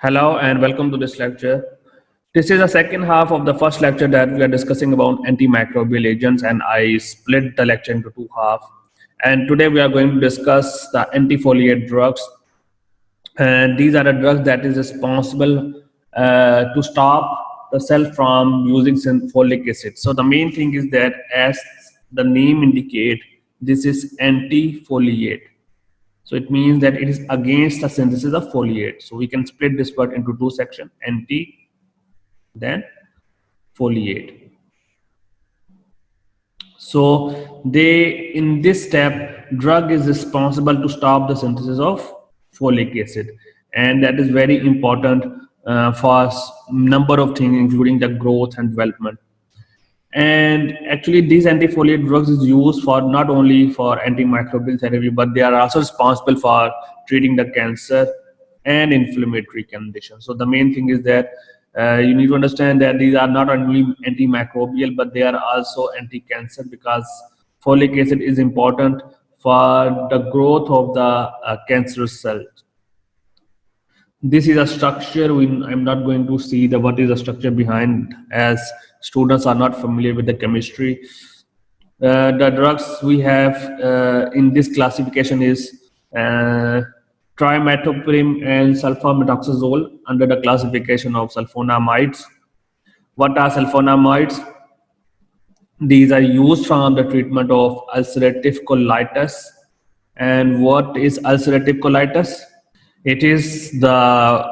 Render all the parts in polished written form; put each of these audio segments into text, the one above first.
Hello and welcome to this lecture. This is the second half of the first lecture that we are discussing about antimicrobial agents, and I split the lecture into two halves. And today we are going to discuss the antifoliate drugs, and these are the drugs that is responsible to stop the cell from using folic acid. So the main thing is that, as the name indicate, this is antifoliate. So it means that it is against the synthesis of foliate. So we can split this word into two sections: anti, then foliate. So they, in this step, drug is responsible to stop the synthesis of folic acid, and that is very important for number of things, including the growth and development. And actually, these antifoliate drugs is used for not only for antimicrobial therapy, but they are also responsible for treating the cancer and inflammatory conditions. So the main thing is that you need to understand that these are not only antimicrobial, but they are also anti-cancer, because folic acid is important for the growth of the cancerous cells. This is a structure. I'm not going to see the what is the structure behind, as students are not familiar with the chemistry. The drugs we have in this classification is trimethoprim and sulfamethoxazole under the classification of sulfonamides. What are sulfonamides? These are used from the treatment of ulcerative colitis. And what is ulcerative colitis? It is the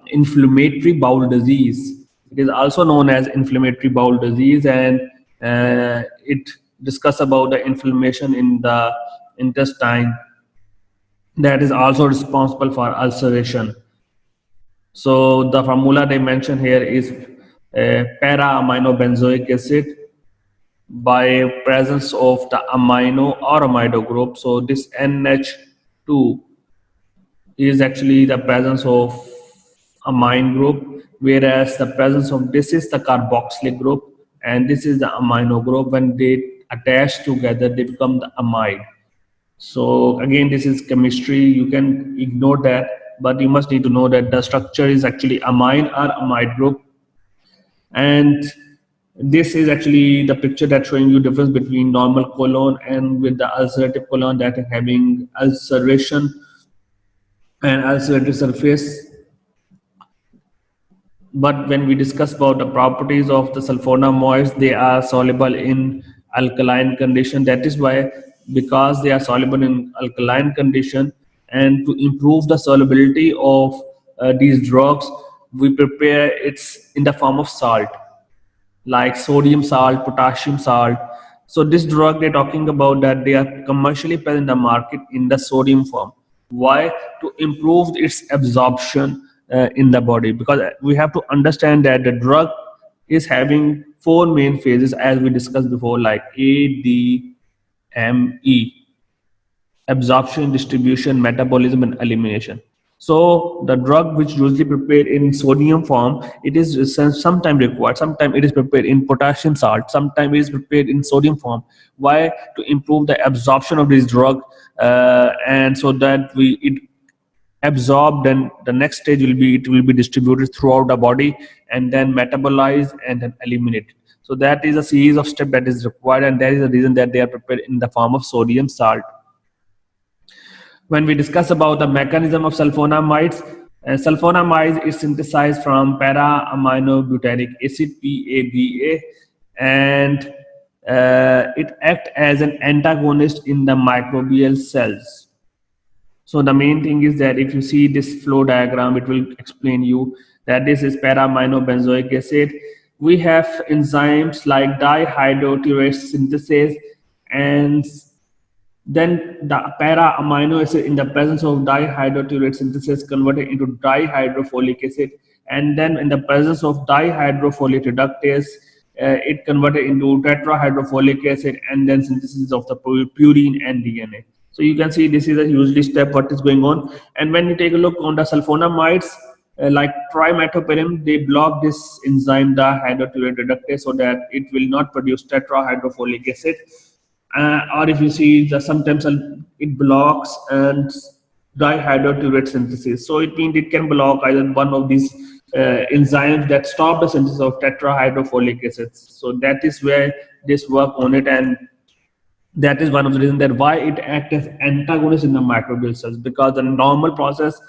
inflammatory bowel disease. It is also known as inflammatory bowel disease, and it discuss about the inflammation in the intestine that is also responsible for ulceration. So the formula they mention here is para-aminobenzoic acid by presence of the amino or amido group. So this NH2 is actually the presence of amine group, whereas the presence of this is the carboxylic group, and this is the amino group. When they attach together, they become the amide. So again, this is chemistry. You can ignore that, but you must need to know that the structure is actually amine or amide group. And this is actually the picture that's showing you difference between normal colon and with the ulcerative colon that is having ulceration and ulcerative surface. But when we discuss about the properties of the sulfonamides, they are soluble in alkaline condition. That is why, because they are soluble in alkaline condition, and to improve the solubility of these drugs, we prepare it in the form of salt, like sodium salt, potassium salt. So this drug they're talking about, that they are commercially present in the market in the sodium form. Why? To improve its absorption in the body, because we have to understand that the drug is having four main phases, as we discussed before, like ADME: absorption, distribution, metabolism, and elimination. So the drug which usually prepared in sodium form, it is sometimes required. Sometimes it is prepared in potassium salt. Sometimes it is prepared in sodium form. Why? To improve the absorption of this drug, and so that it absorbed, and the next stage will be, it will be distributed throughout the body and then metabolized and then eliminated. So that is a series of steps that is required, and that is the reason that they are prepared in the form of sodium salt. When we discuss about the mechanism of sulfonamides, sulfonamides is synthesized from para-aminobutyric acid, PABA, and it acts as an antagonist in the microbial cells. So the main thing is that if you see this flow diagram, it will explain you that this is para-aminobenzoic acid. We have enzymes like dihydroteurate synthase, and then the para-amino acid in the presence of dihydroteurate synthesis converted into dihydrofolic acid, and then in the presence of dihydrofolate reductase, it converted into tetrahydrofolic acid, and then synthesis of the purine and DNA. So you can see this is a usually step what is going on. And when you take a look on the sulfonamides, like trimethoprim, they block this enzyme dihydroteurate reductase, so that it will not produce tetrahydrofolic acid. Or if you see that sometimes it blocks and dihydroxyurate synthesis. So it means it can block either one of these enzymes that stop the synthesis of tetrahydrofolic acids. So that is where this work on it, and that is one of the reasons that why it acts as antagonist in the microbial cells, because the normal process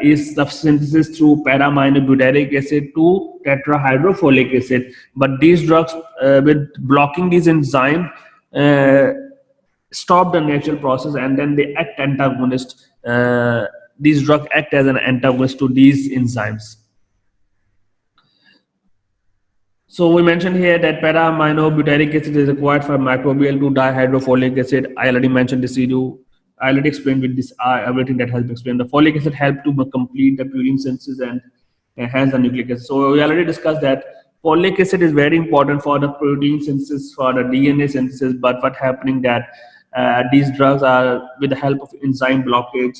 is the synthesis through para-aminobutyric acid to tetrahydrofolic acid, but these drugs with blocking these enzymes stop the natural process, and then they act antagonist. These drugs act as an antagonist to these enzymes. So we mentioned here that para-aminobutyric acid is required for microbial to dihydrofolic acid. I already mentioned this to you. I already explained with this everything that has been explained. The folic acid help to complete the purine synthesis and enhance the nucleic acid. So we already discussed that folic acid is very important for the protein synthesis, for the DNA synthesis. But what happening that these drugs are, with the help of enzyme blockage,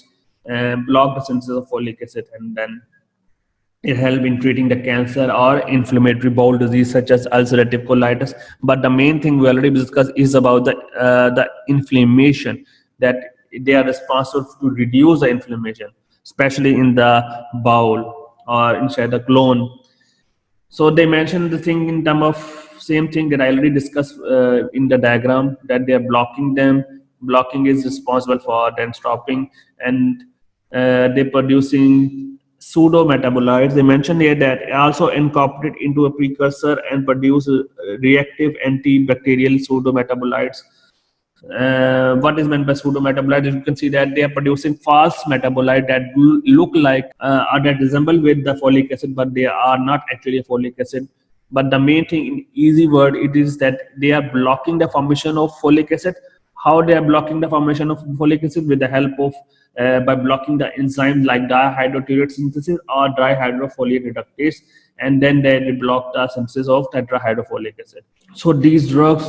block the synthesis of folic acid, and then it helps in treating the cancer or inflammatory bowel disease such as ulcerative colitis. But the main thing we already discussed is about the inflammation, that they are responsible to reduce the inflammation, especially in the bowel or inside the colon. So they mentioned the thing in terms of same thing that I already discussed in the diagram, that they are blocking them. Blocking is responsible for then stopping, and they're producing pseudo metabolites. They mentioned here that also incorporate into a precursor and produce reactive antibacterial pseudo metabolites. What is meant by pseudo metabolites? You can see that they are producing false metabolite that look like or that resemble with the folic acid, but they are not actually a folic acid. But the main thing, in easy word, it is that they are blocking the formation of folic acid. How they are blocking the formation of folic acid? With the help of by blocking the enzymes like dihydroxyurate synthesis or dihydrofolate reductase, and then they block the synthesis of tetrahydrofolic acid. So these drugs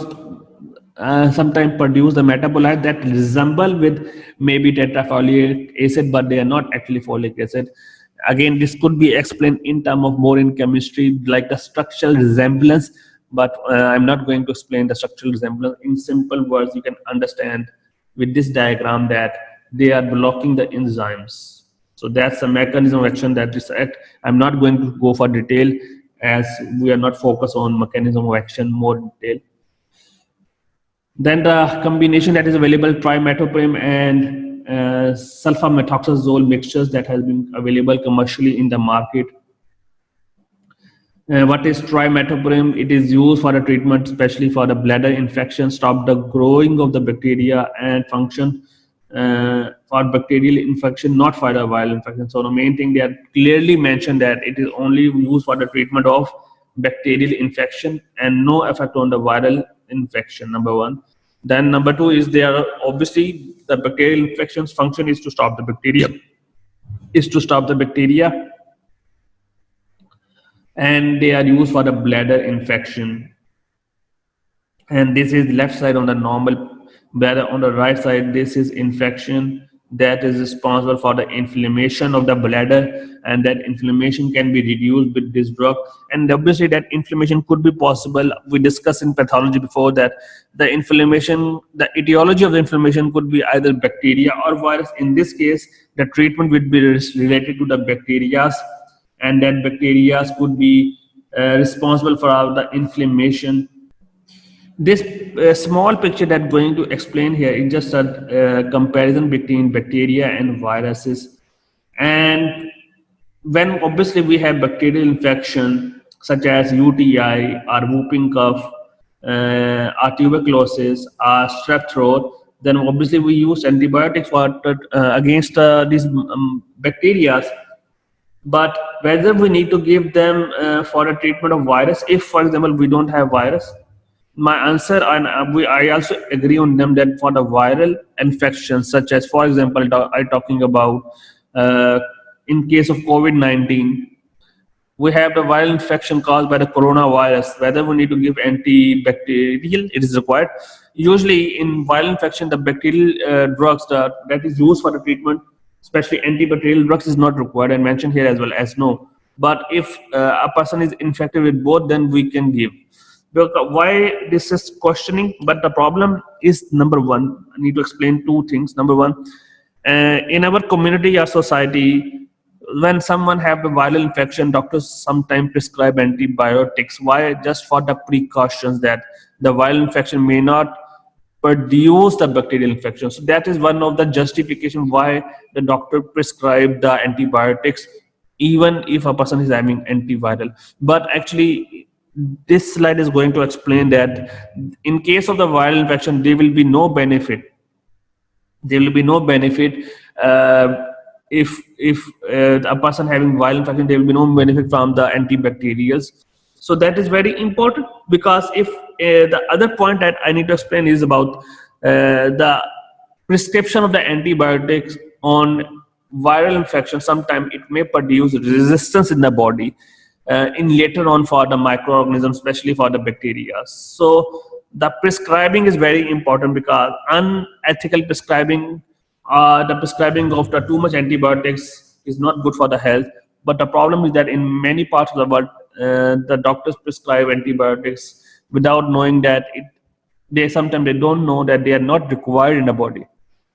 sometimes produce the metabolite that resemble with maybe tetrafolic acid, but they are not actually folic acid. Again, this could be explained in terms of more in chemistry, like the structural resemblance, but I'm not going to explain the structural resemblance. In simple words, you can understand with this diagram that they are blocking the enzymes. So that's the mechanism of action that is at. I'm not going to go for detail, as we are not focused on mechanism of action more detail. Then the combination that is available, trimethoprim and sulfamethoxazole mixtures that has been available commercially in the market. What is trimethoprim? It is used for the treatment, especially for the bladder infection, stop the growing of the bacteria, and function for bacterial infection, not for the viral infection. So the main thing, they are clearly mentioned that it is only used for the treatment of bacterial infection and no effect on the viral infection, number one. Then number two is, they are obviously, the bacterial infection's function is to stop the bacteria, and they are used for the bladder infection. And this is left side on the normal bladder. On the right side, this is infection that is responsible for the inflammation of the bladder, and that inflammation can be reduced with this drug. And obviously that inflammation could be possible. We discussed in pathology before that the inflammation, the etiology of the inflammation could be either bacteria or virus. In this case, the treatment would be related to the bacteria, and that bacteria could be responsible for the inflammation. This small picture that I'm going to explain here is just a comparison between bacteria and viruses. And when obviously we have bacterial infection such as UTI or whooping cough, or tuberculosis or strep throat, then obviously we use antibiotics for against these bacteria. But whether we need to give them for a treatment of virus, if for example we don't have virus, my answer, and I also agree on them, that for the viral infections such as, for example, I'm talking about in case of COVID-19, we have the viral infection caused by the coronavirus. Whether we need to give antibacterial, it is required. Usually in viral infection, the bacterial drugs that is used for the treatment, especially antibacterial drugs, is not required, and mentioned here as well as no. But if a person is infected with both, then we can give. Why this is questioning? But the problem is, number one, I need to explain two things. Number one, In our community or society, when someone have a viral infection, doctors sometimes prescribe antibiotics. Why? Just for the precautions that the viral infection may not produce the bacterial infection. So that is one of the justification why the doctor prescribe the antibiotics, even if a person is having antiviral. But actually, this slide is going to explain that in case of the viral infection, there will be no benefit if a person having viral infection, there will be no benefit from the antibacterials. So that is very important, because if the other point that I need to explain is about the prescription of the antibiotics on viral infection. Sometimes it may produce resistance in the body in later on for the microorganisms, especially for the bacteria. So the prescribing is very important, because unethical prescribing, the prescribing of the too much antibiotics is not good for the health. But the problem is that in many parts of the world, the doctors prescribe antibiotics without knowing that they sometimes they don't know that they are not required in the body.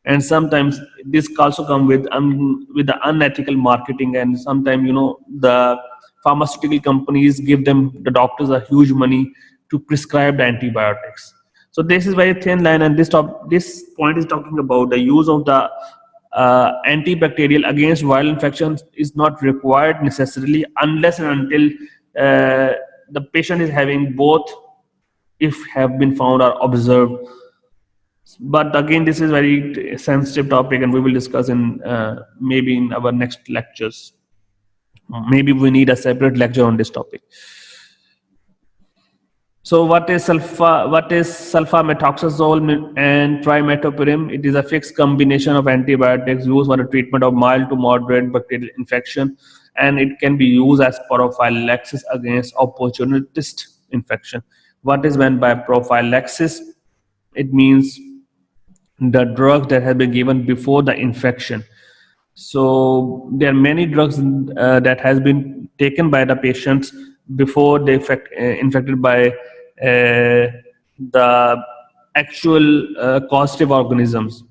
And sometimes this also come with the unethical marketing. And sometimes, the pharmaceutical companies give them, the doctors, a huge money to prescribe the antibiotics. So this is very thin line, and this point is talking about the use of the antibacterial against viral infections is not required necessarily, unless and until the patient is having both, if have been found or observed. But again, this is very sensitive topic, and we will discuss in maybe in our next lectures. Maybe we need a separate lecture on this topic. So what is sulfamethoxazole and trimethoprim? It is a fixed combination of antibiotics used for the treatment of mild to moderate bacterial infection, and it can be used as prophylaxis against opportunist infection. What is meant by prophylaxis? It means the drug that has been given before the infection. So there are many drugs that has been taken by the patients before they infected by the actual causative organisms.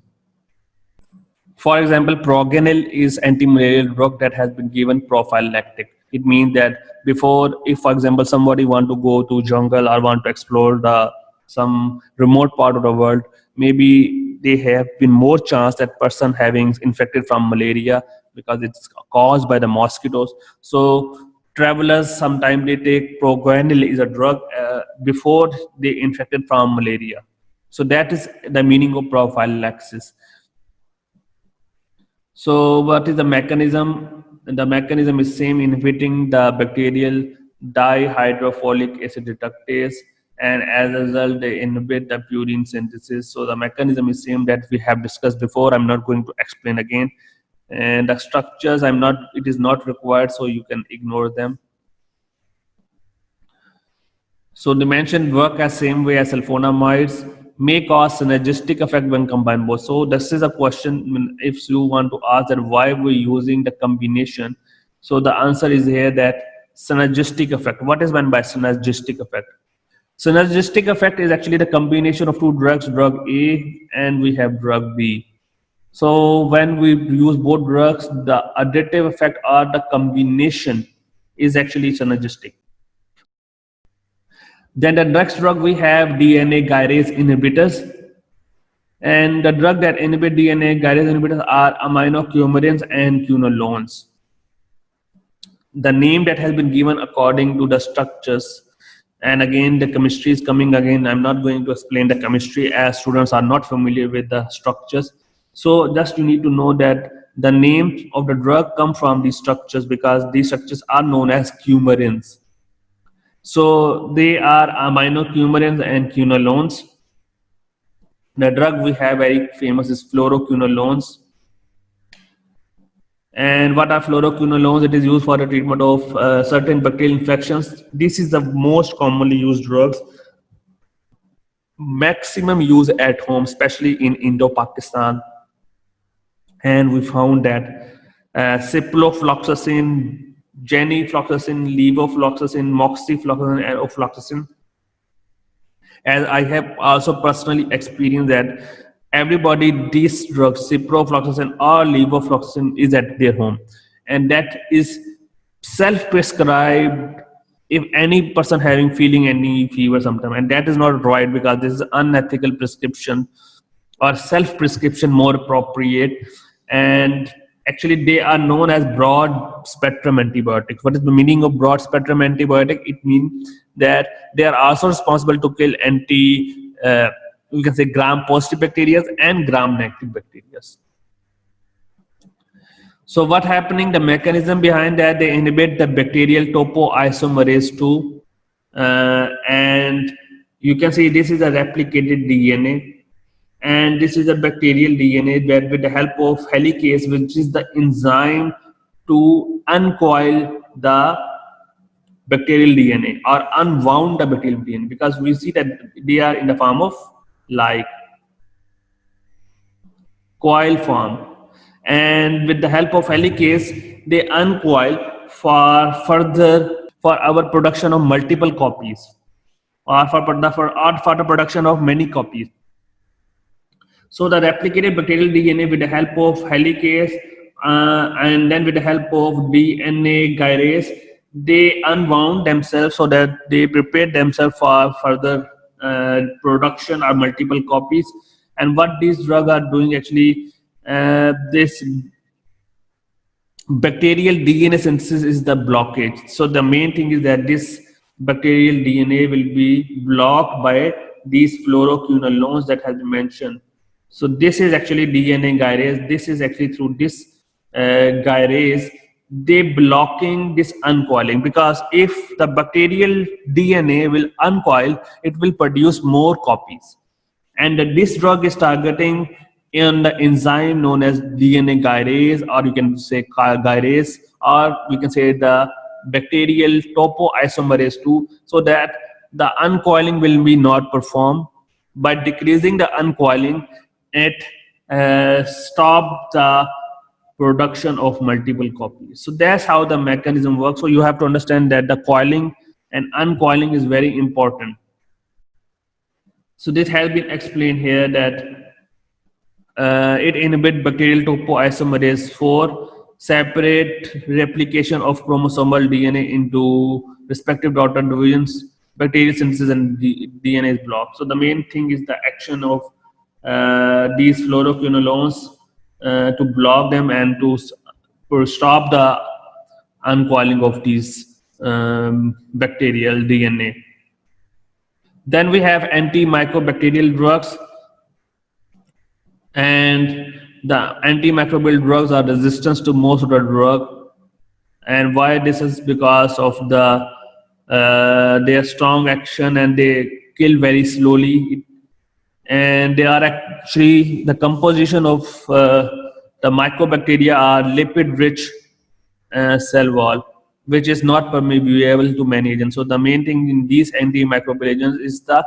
For example, Proguanil is anti-malarial drug that has been given prophylactic. It means that before, if for example somebody want to go to jungle or want to explore some remote part of the world, maybe they have been more chance that person having infected from malaria, because it's caused by the mosquitoes. So travelers sometimes they take Proguanil is a drug before they infected from malaria. So that is the meaning of prophylaxis. So what is the mechanism? The mechanism is same, inhibiting the bacterial dihydrofolic acid reductase, and as a result they inhibit the purine synthesis. So the mechanism is same that we have discussed before. I'm not going to explain again. And the structures, it is not required, so you can ignore them. So the mentioned work as same way as sulfonamides, may cause synergistic effect when combined both. So this is a question, if you want to ask that why we're using the combination. So the answer is here that synergistic effect. What is meant by synergistic effect? Synergistic effect is actually the combination of two drugs, drug A and we have drug B. So when we use both drugs, the additive effect or the combination is actually synergistic. Then the next drug we have DNA gyrase inhibitors. And the drug that inhibit DNA gyrase inhibitors are aminocoumarins and quinolones. The name that has been given according to the structures. And again, the chemistry is coming again. I'm not going to explain the chemistry as students are not familiar with the structures. So just you need to know that the name of the drug come from these structures, because these structures are known as coumarins. So they are aminocoumarins and quinolones. The drug we have very famous is fluoroquinolones. And what are fluoroquinolones? It is used for the treatment of certain bacterial infections. This is the most commonly used drugs. Maximum use at home, especially in Indo-Pakistan. And we found that ciprofloxacin, genifloxacin, levofloxacin, moxifloxacin, and ofloxacin. And I have also personally experienced that everybody these drugs, ciprofloxacin or levofloxacin, is at their home, and that is self-prescribed if any person having feeling any fever sometime, and that is not right because this is unethical prescription, or self-prescription more appropriate. And actually they are known as broad spectrum antibiotics. What is the meaning of broad spectrum antibiotic? It means that they are also responsible to kill we can say gram positive bacteria and gram negative bacteria. So what happening? The mechanism behind that, they inhibit the bacterial topoisomerase 2, and you can see this is a replicated DNA, and this is a bacterial DNA that with the help of helicase, which is the enzyme to uncoil the bacterial DNA or unwound the bacterial DNA, because we see that they are in the form of like coil form, and with the help of helicase they uncoil for further for our production of multiple copies, or for the production of many copies. So the replicated bacterial DNA with the help of helicase, and then with the help of DNA gyrase, they unwound themselves so that they prepared themselves for further production or multiple copies. And what these drugs are doing actually, this bacterial DNA synthesis is the blockage. So the main thing is that this bacterial DNA will be blocked by these fluoroquinolones that has been mentioned. So this is actually DNA gyrase. This is actually through this gyrase, they blocking this uncoiling, because if the bacterial DNA will uncoil, it will produce more copies. And this drug is targeting in the enzyme known as DNA gyrase, or you can say gyrase, or we can say the bacterial topoisomerase 2, so that the uncoiling will be not performed. By decreasing the uncoiling, it stop the production of multiple copies. So that's how the mechanism works. So you have to understand that the coiling and uncoiling is very important. So this has been explained here that it inhibits bacterial topoisomerase 4, separate replication of chromosomal DNA into respective daughter divisions, bacterial synthesis and DNA is blocked. So the main thing is the action of these fluoroquinolones to block them and to stop the uncoiling of these bacterial DNA. Then we have antimicrobacterial drugs, and the antimicrobial drugs are resistant to most of the drug. And why this is? Because of the their strong action, and they kill very slowly, and they are actually the composition of the mycobacteria are lipid rich cell wall, which is not permeable to many agents. So the main thing in these antimicrobial agents is the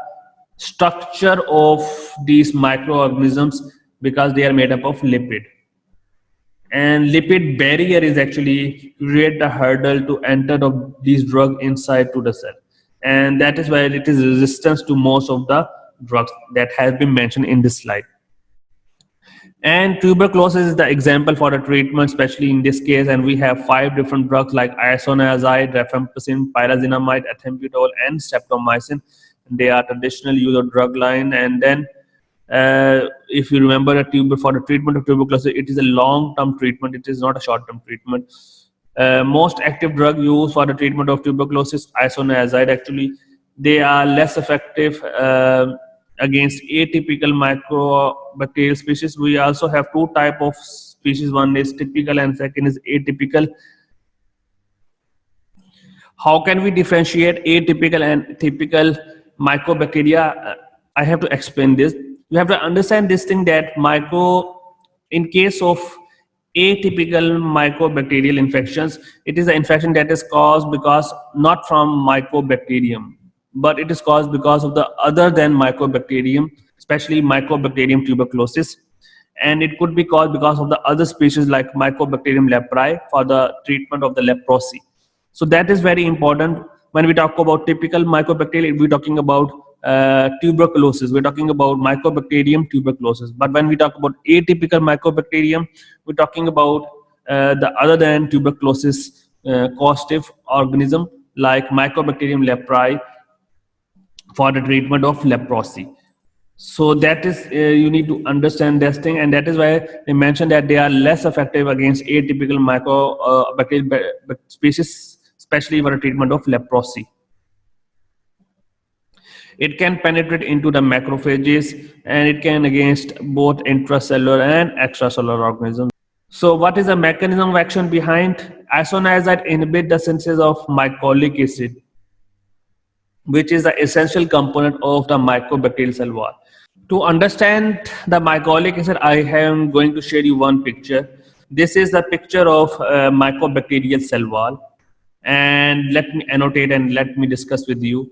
structure of these microorganisms, because they are made up of lipid, and lipid barrier is actually create a hurdle to enter of these drug inside to the cell, and that is why it is resistance to most of the drugs that has been mentioned in this slide. And tuberculosis is the example for the treatment, especially in this case. And we have 5 different drugs like isoniazid, rifampicin, pyrazinamide, ethambutol, and streptomycin. They are traditional use of drug line. And then, if you remember, for the treatment of tuberculosis, it is a long-term treatment. It is not a short-term treatment. Most active drug used for the treatment of tuberculosis, isoniazid, actually, they are less effective against atypical microbacterial species. We also have 2 type of species. One is typical and second is atypical. How can we differentiate atypical and typical mycobacteria? I have to explain this. You have to understand this thing that in case of atypical mycobacterial infections, it is an infection that is caused because not from mycobacterium, but it is caused because of the other than mycobacterium, especially mycobacterium tuberculosis. And it could be caused because of the other species like mycobacterium leprae for the treatment of the leprosy. So that is very important. When we talk about typical mycobacteria, we're talking about tuberculosis. We're talking about Mycobacterium tuberculosis. But when we talk about atypical Mycobacterium, we're talking about the other than tuberculosis causative organism like Mycobacterium leprae for the treatment of leprosy. So that is you need to understand this thing, and that is why they mentioned that they are less effective against atypical mycobacterial species, especially for the treatment of leprosy. It can penetrate into the macrophages, and it can against both intracellular and extracellular organisms. So what is the mechanism of action behind? Isoniazid inhibit the synthesis of mycolic acid, which is the essential component of the mycobacterial cell wall. To understand the mycolic acid, I am going to share you one picture. This is the picture of mycobacterial cell wall, and let me annotate and let me discuss with you.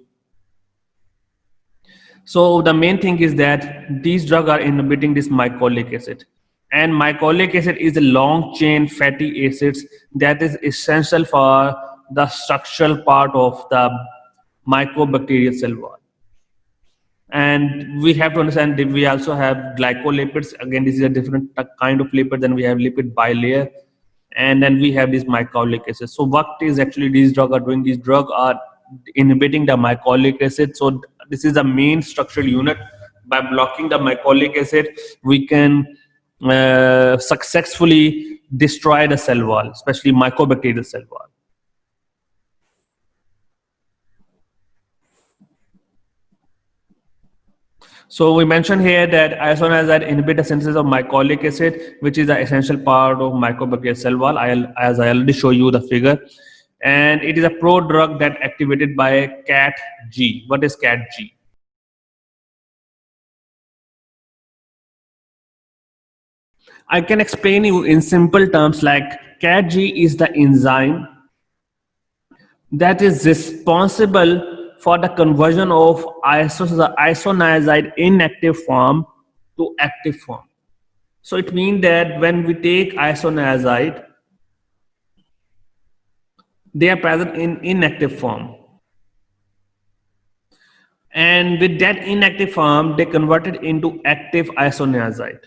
So the main thing is that these drugs are inhibiting this mycolic acid, and mycolic acid is a long chain fatty acids that is essential for the structural part of the mycobacterial cell wall. And we have to understand that we also have glycolipids. Again, this is a different kind of lipid. Then we have lipid bilayer, and then we have this mycolic acid. So what is actually these drugs are doing? These drugs are inhibiting the mycolic acid. So this is the main structural unit. By blocking the mycolic acid, we can successfully destroy the cell wall, especially mycobacterial cell wall. So we mentioned here that isoniazid inhibit the synthesis of mycolic acid, which is an essential part of mycobacterial cell wall, as I already show you the figure. And it is a pro-drug that activated by CAT-G. What is CAT-G? I can explain you in simple terms like CAT-G is the enzyme that is responsible for the conversion of isoniazid inactive form to active form. So it means that when we take isoniazid, they are present in inactive form. And with that inactive form, they convert it into active isoniazid.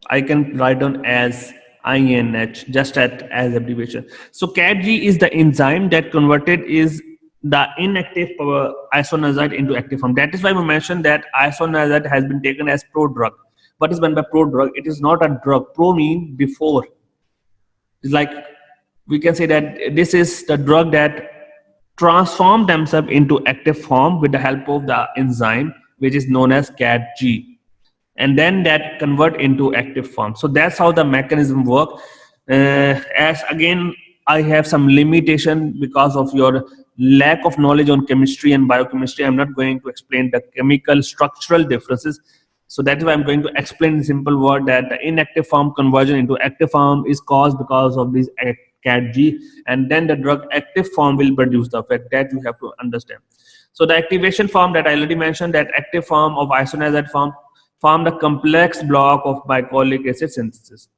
I can write down as INH, just as abbreviation. So CAT-G is the enzyme that converted is the inactive isoniazid into active form. That is why we mentioned that isoniazid has been taken as pro-drug. What is meant by pro-drug? It is not a drug. Pro means before. It's like we can say that this is the drug that transform themselves into active form with the help of the enzyme, which is known as CAT-G, and then that convert into active form. So that's how the mechanism work. As again, I have some limitation because of your lack of knowledge on chemistry and biochemistry. I'm not going to explain the chemical structural differences. So that's why I'm going to explain in simple word that the inactive form conversion into active form is caused because of this CAT-G, and then the drug active form will produce the effect. That you have to understand. So the activation form that I already mentioned, that active form of isoniazid form the complex block of mycolic acid synthesis.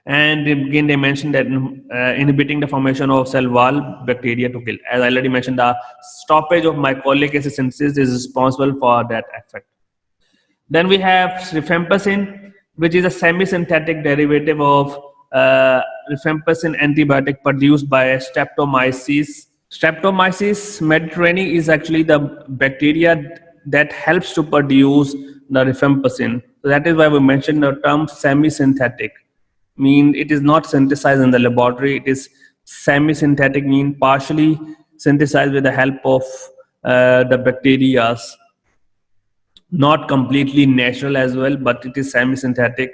And again, they mentioned that inhibiting the formation of cell wall bacteria to kill. As I already mentioned, the stoppage of mycolic acid synthesis is responsible for that effect. Then we have rifampicin, which is a semi-synthetic derivative of rifampicin antibiotic produced by Streptomyces. Streptomyces mediterraneae is actually the bacteria that helps to produce the rifampicin. So that is why we mentioned the term semi-synthetic. Mean it is not synthesized in the laboratory. It is semi-synthetic, mean partially synthesized with the help of the bacteria. Not completely natural as well, but it is semi-synthetic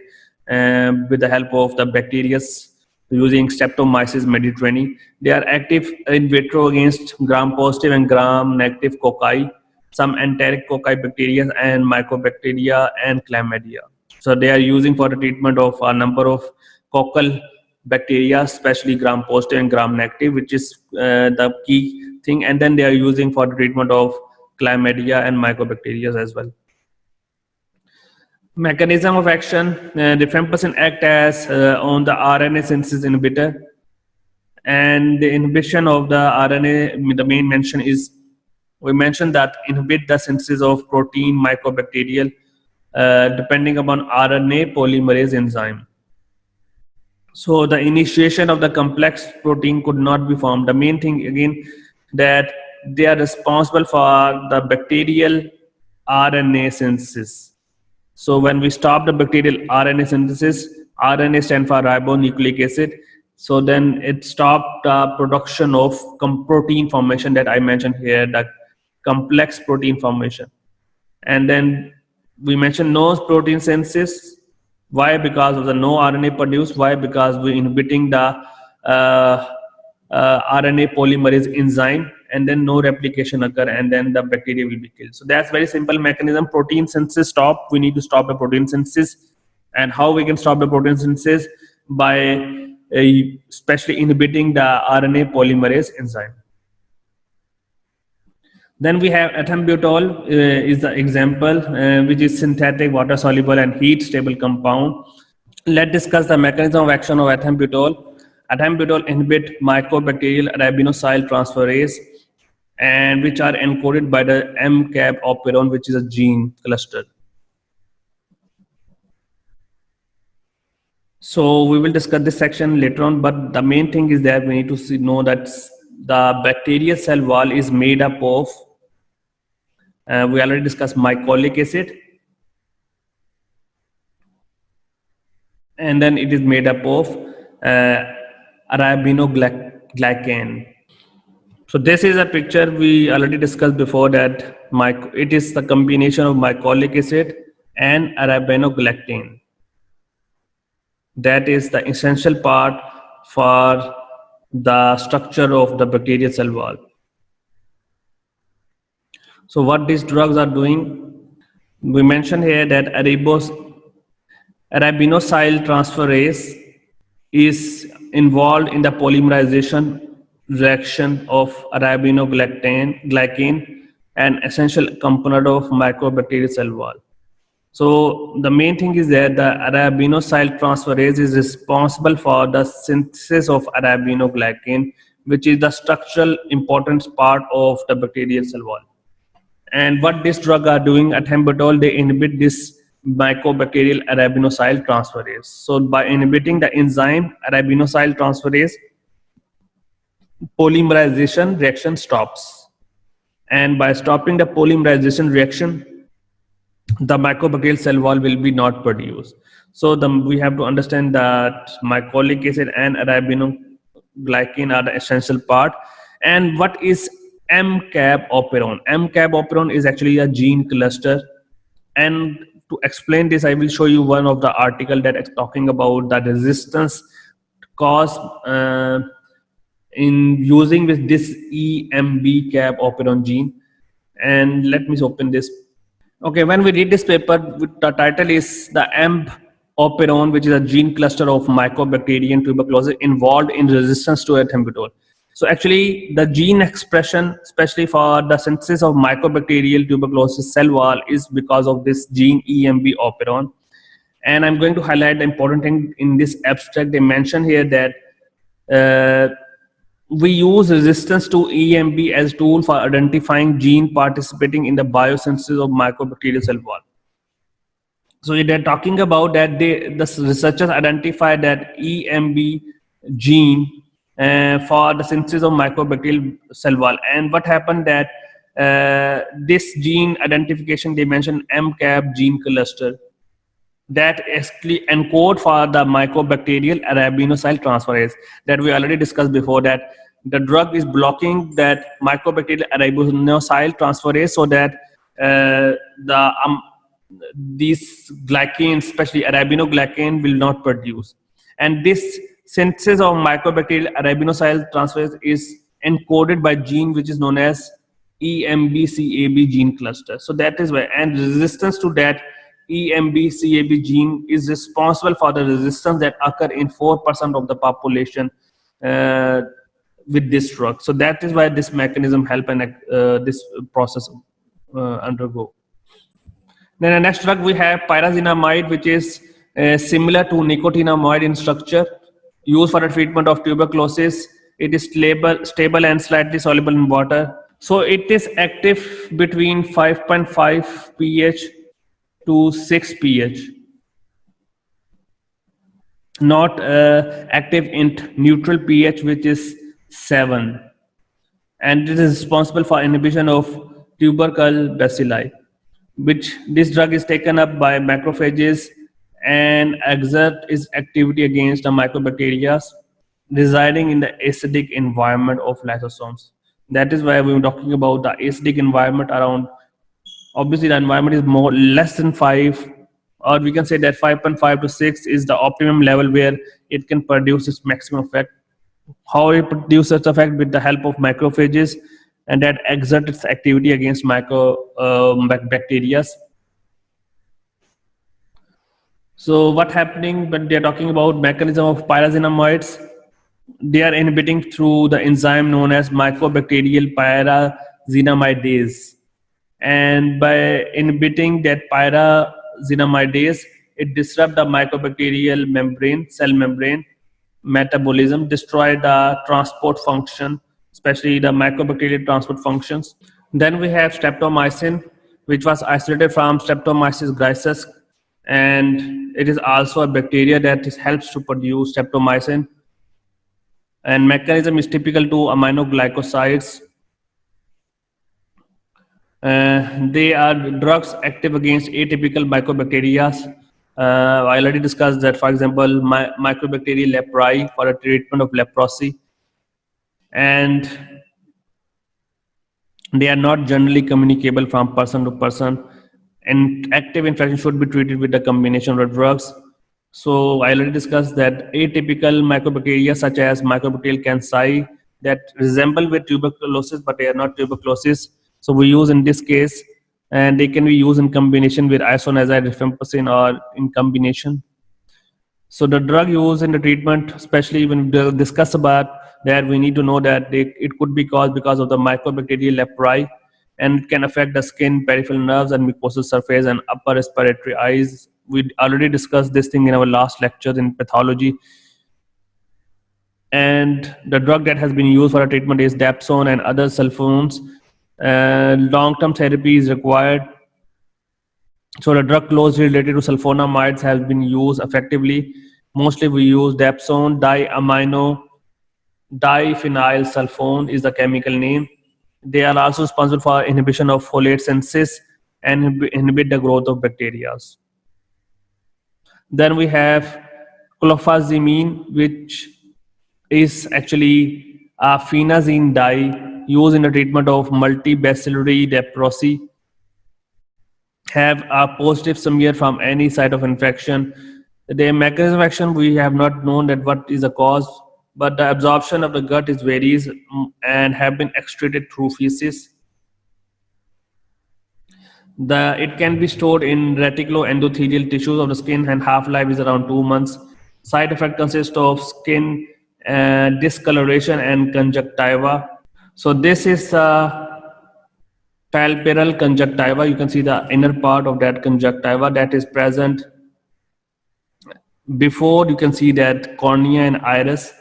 with the help of the bacteria using Streptomyces mediterraneae. They are active in vitro against gram-positive and gram-negative cocci, some enteric cocci bacteria and mycobacteria and chlamydia. So they are using for the treatment of a number of coccal bacteria, especially gram-positive and gram-negative, which is the key thing. And then they are using for the treatment of chlamydia and mycobacteria as well. Mechanism of action: rifampicin act as on the RNA synthesis inhibitor, And the inhibition of the RNA, the main mention is, we mentioned that inhibit the synthesis of protein microbacterial depending upon RNA polymerase enzyme. So the initiation of the complex protein could not be formed. The main thing again, that they are responsible for the bacterial RNA synthesis. So when we stop the bacterial RNA synthesis, RNA stands for ribonucleic acid. So then it stopped the production of protein formation that I mentioned here, the complex protein formation. And then we mentioned no protein synthesis. Why? Because of the no RNA produced. Why? Because we're inhibiting the RNA polymerase enzyme, and then no replication occur, and then the bacteria will be killed. So that's very simple mechanism. Protein synthesis stop. We need to stop the protein synthesis. And how we can stop the protein synthesis? By especially inhibiting the RNA polymerase enzyme. Then we have ethambutol is the example, which is synthetic, water soluble, and heat stable compound. Let's discuss the mechanism of action of ethambutol. Ethambutol inhibit mycobacterial arabinosyle transferase, and which are encoded by the MCAB operon, which is a gene cluster. So we will discuss this section later on, but the main thing is that we need to know that the bacterial cell wall is made up of, we already discussed mycolic acid, and then it is made up of arabinoglycan. So this is a picture we already discussed before, that it is the combination of mycolic acid and arabinogalactane. That is the essential part for the structure of the bacterial cell wall. So what these drugs are doing, we mentioned here that arabinosyl transferase is involved in the polymerization reaction of arabinoglycan, an essential component of mycobacterial cell wall. So the main thing is that the arabinosyl transferase is responsible for the synthesis of arabinoglycan, which is the structural importance part of the bacterial cell wall. And what this drug are doing, ethambutol, they inhibit this mycobacterial arabinosyl transferase. So by inhibiting the enzyme arabinosyl transferase, polymerization reaction stops. And by stopping the polymerization reaction, the mycobacterial cell wall will be not produced. So we have to understand that mycolic acid and arabinoglycan are the essential part. And what is MCAB operon? MCAB operon is actually a gene cluster. And to explain this, I will show you one of the article that is talking about the resistance caused in using with this EMB-CAB operon gene. And let me open this. Okay, when we read this paper, the title is the EMB operon, which is a gene cluster of Mycobacterium tuberculosis involved in resistance to ethambutol. So actually, the gene expression, especially for the synthesis of Mycobacterial tuberculosis cell wall, is because of this gene EMB operon. And I'm going to highlight the important thing in this abstract. They mention here that we use resistance to EMB as tool for identifying gene participating in the biosynthesis of mycobacterial cell wall. So they're talking about that the researchers identified that EMB gene for the synthesis of mycobacterial cell wall. And what happened that this gene identification, they mentioned MCAB gene cluster, that actually encode for the mycobacterial arabinosyl transferase that we already discussed before, that the drug is blocking that mycobacterial arabinosyl transferase, so that these glycan, especially arabinoglycan, will not produce. And this synthesis of mycobacterial arabinosyl transferase is encoded by gene which is known as EMB-CAB gene cluster. So that is why, and resistance to that EMB-CAB gene is responsible for the resistance that occur in 4% of the population with this drug. So that is why this mechanism help and this process undergo. Then the next drug we have pyrazinamide, which is similar to nicotinamide in structure, used for the treatment of tuberculosis. It is stable and slightly soluble in water. So it is active between 5.5 pH to 6 pH, not active in neutral pH, which is 7, and it is responsible for inhibition of tubercle bacilli, which this drug is taken up by macrophages and exert its activity against the mycobacteria residing in the acidic environment of lysosomes. That is why we were talking about the acidic environment around. Obviously, the environment is more less than 5, or we can say that 5.5 to 6 is the optimum level where it can produce its maximum effect. How it produces its effect? With the help of macrophages, and that exert its activity against bacteria. So what happening when they are talking about mechanism of pyrazinamides? They are inhibiting through the enzyme known as mycobacterial pyrazinamidase, and by inhibiting that pyrazinamidase, it disrupts the mycobacterial membrane, cell membrane metabolism, destroy the transport function, especially the mycobacterial transport functions. Then we have streptomycin, which was isolated from Streptomyces griseus, and it is also a bacteria that helps to produce streptomycin. And mechanism is typical to aminoglycosides. They are drugs active against atypical mycobacteria. I already discussed that, for example, Mycobacterium leprae for a treatment of leprosy, and they are not generally communicable from person to person. And active infection should be treated with a combination of drugs. So I already discussed that atypical mycobacteria such as Mycobacterium cancer that resemble with tuberculosis, but they are not tuberculosis. So we use in this case, and they can be used in combination with isoniazid rifampicin or in combination. So the drug used in the treatment, especially when we discuss about that, we need to know that it could be caused because of the Mycobacterium leprae, and can affect the skin, peripheral nerves, and mucosal surface and upper respiratory eyes. We already discussed this thing in our last lecture in pathology. And the drug that has been used for a treatment is dapsone and other sulfones. Long-term therapy is required. So the drug closely related to sulfonamides has been used effectively. Mostly we use dapsone, diphenyl sulfone is the chemical name. They are also responsible for inhibition of folate synthesis and inhibit the growth of bacteria. Then we have clofazimine, which is actually a phenazine dye used in the treatment of multibacillary leprosy. Have a positive smear from any site of infection. The mechanism of action, we have not known that what is the cause, but the absorption of the gut is varies and have been excreted through feces. It can be stored in reticuloendothelial tissues of the skin, and half-life is around 2 months. Side effect consists of skin discoloration and conjunctiva. So this is palpebral conjunctiva. You can see the inner part of that conjunctiva that is present before. You can see that cornea and iris,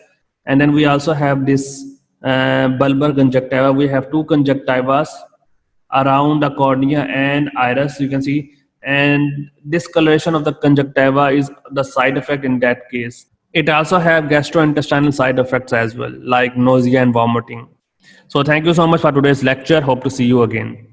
and then we also have this bulbar conjunctiva. We have two conjunctivas around the cornea and iris, you can see, and discoloration of the conjunctiva is the side effect in that case. It also have gastrointestinal side effects as well, like nausea and vomiting. So thank you so much for today's lecture. Hope to see you again.